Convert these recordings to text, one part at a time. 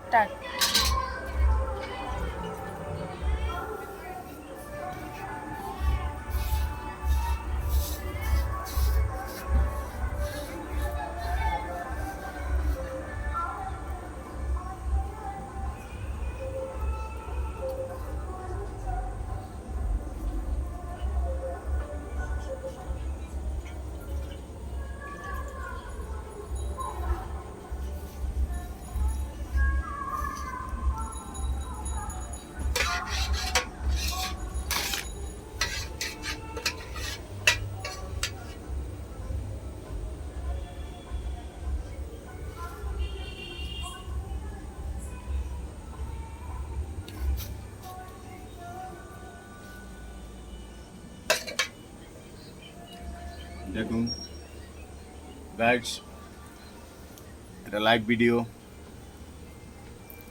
Start. দেখুন guides, এটা live video,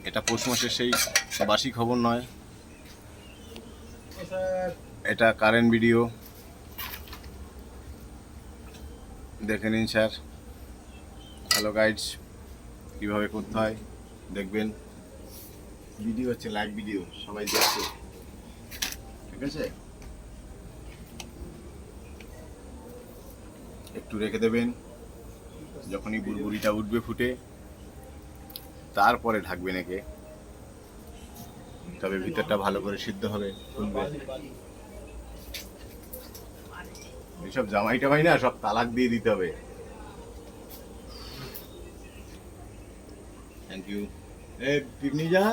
এটা পৌষ মাসের সেই বাসি খবর নয়, এটা কারেন্ট ভিডিও। দেখে নিন স্যার। হ্যালো গাইডস, কীভাবে করতে হয় দেখবেন। ভিডিও হচ্ছে লাইভ ভিডিও, সবাই দেখছে, ঠিক আছে? একটু রেখে দেবেন, যখনই বুড়বুড়িটা উঠবে ফুটে তারপরে ঢাকবেন একে, তবে ভিতরটা ভালো করে সিদ্ধ হবে, ফুলবে। এইসব জামাই টামাই না, সব তালাক দিয়ে দিতে হবে। Thank you. এ পিকনি যা।